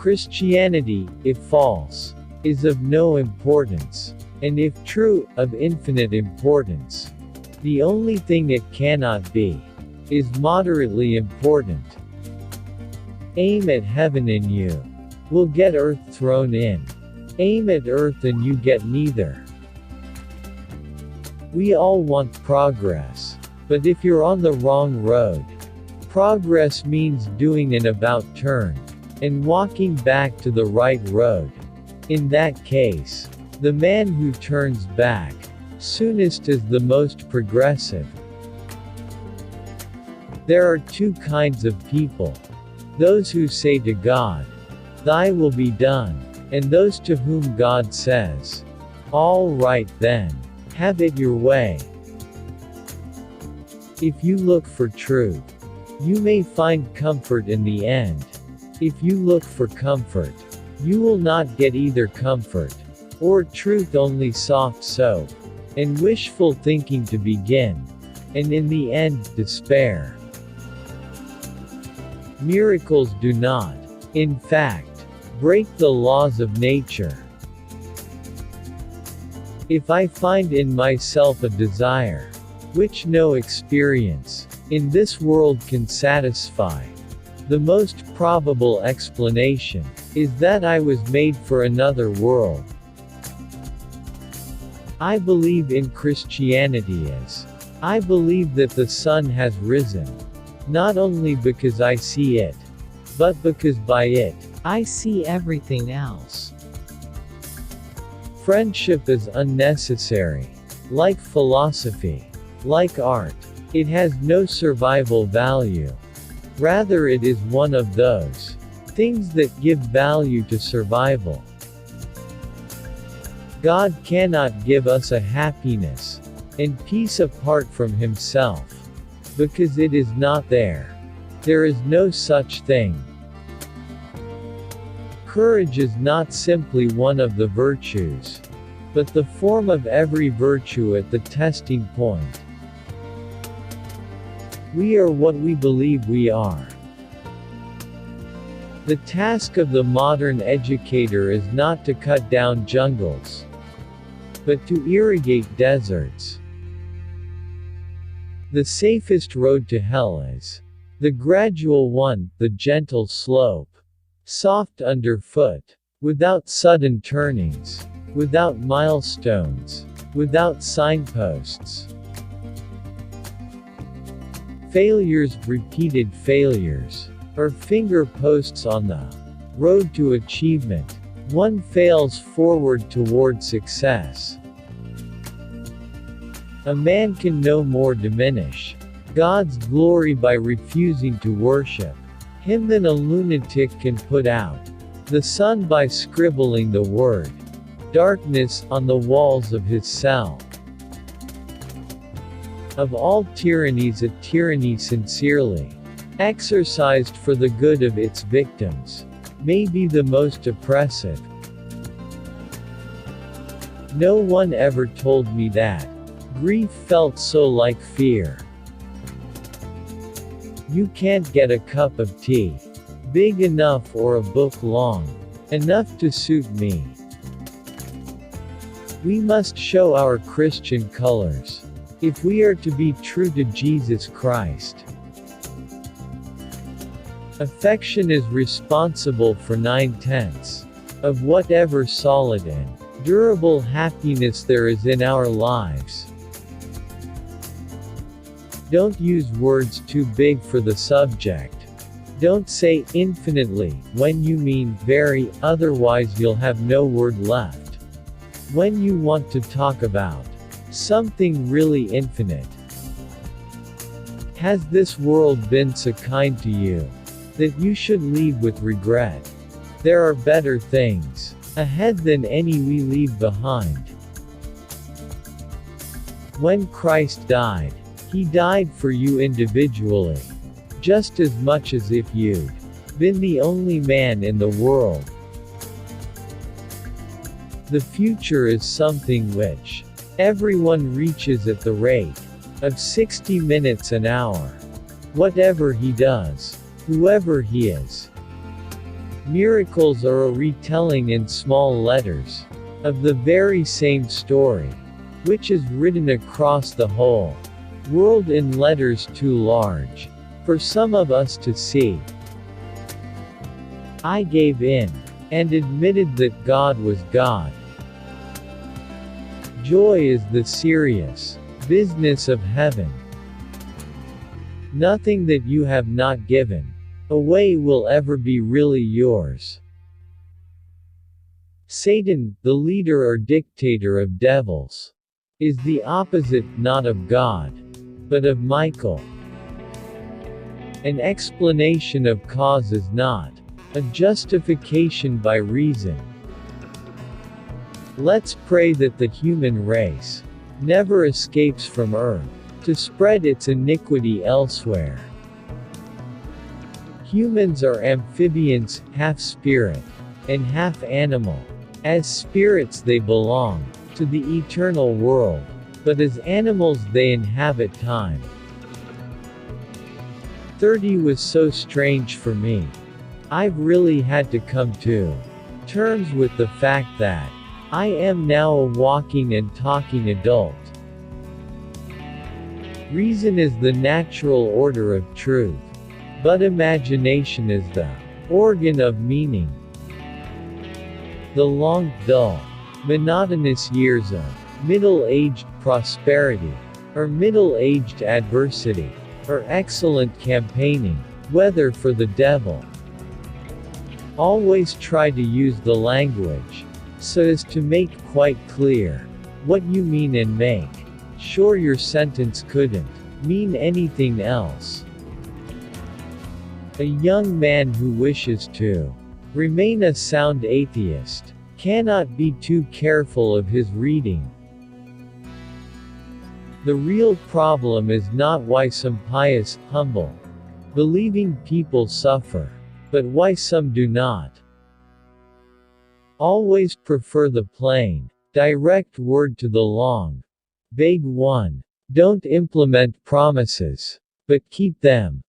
Christianity, if false, is of no importance, and if true, of infinite importance. The only thing it cannot be is moderately important. Aim at heaven and you will get earth thrown in. Aim at earth and you get neither. We all want progress, but if you're on the wrong road, progress means doing an about turn and walking back to the right road. In that case, the man who turns back soonest is the most progressive. There are two kinds of people: those who say to God, "Thy will be done," and those to whom God says, "All right then, have it your way." If you look for truth, you may find comfort in the end. If you look for comfort, you will not get either comfort or truth, only soft soap and wishful thinking to begin, and in the end, despair. Miracles do not, in fact, break the laws of nature. If I find in myself a desire which no experience in this world can satisfy, the most probable explanation is that I was made for another world. I believe in Christianity as I believe that the sun has risen, not only because I see it, but because by it, I see everything else. Friendship is unnecessary. Like philosophy, like art, it has no survival value. Rather, it is one of those things that give value to survival. God cannot give us a happiness and peace apart from Himself, because it is not there. There is no such thing. Courage is not simply one of the virtues, but the form of every virtue at the testing point. We are what we believe we are. The task of the modern educator is not to cut down jungles, but to irrigate deserts. The safest road to hell is the gradual one, the gentle slope, soft underfoot, without sudden turnings, without milestones, without signposts. Failures, repeated failures, are finger posts on the road to achievement. One fails forward toward success. A man can no more diminish God's glory by refusing to worship Him than a lunatic can put out the sun by scribbling the word darkness on the walls of his cell. Of all tyrannies, a tyranny sincerely exercised for the good of its victims may be the most oppressive. No one ever told me that grief felt so like fear. You can't get a cup of tea big enough or a book long enough to suit me. We must show our Christian colors if we are to be true to Jesus Christ. Affection is responsible for 9/10 of whatever solid and durable happiness there is in our lives. Don't use words too big for the subject. Don't say infinitely when you mean very, otherwise you'll have no word left. When you want to talk about something really infinite. Has this world been so kind to you that you should leave with regret? There are better things ahead than any we leave behind. When Christ died, He died for you individually, just as much as if you'd been the only man in the world. The future is something which everyone reaches at the rate of 60 minutes an hour. Whatever he does, whoever he is. Miracles are a retelling in small letters of the very same story, which is written across the whole world in letters too large for some of us to see. I gave in and admitted that God was God. Joy is the serious business of heaven. Nothing that you have not given away will ever be really yours. Satan, the leader or dictator of devils, is the opposite not of God, but of Michael. An explanation of cause is not a justification by reason. Let's pray that the human race never escapes from earth to spread its iniquity elsewhere. Humans are amphibians, half spirit and half animal. As spirits they belong to the eternal world, but as animals they inhabit time. 30 was so strange for me. I've really had to come to terms with the fact that I am now a walking and talking adult. Reason is the natural order of truth, but imagination is the organ of meaning. The long, dull, monotonous years of middle-aged prosperity, or middle-aged adversity, or excellent campaigning, weather for the devil. Always try to use the language so as to make quite clear what you mean and make sure your sentence couldn't mean anything else. A young man who wishes to remain a sound atheist cannot be too careful of his reading. The real problem is not why some pious, humble, believing people suffer, but why some do not. Always prefer the plain, direct word to the long, vague one. Don't implement promises, but keep them.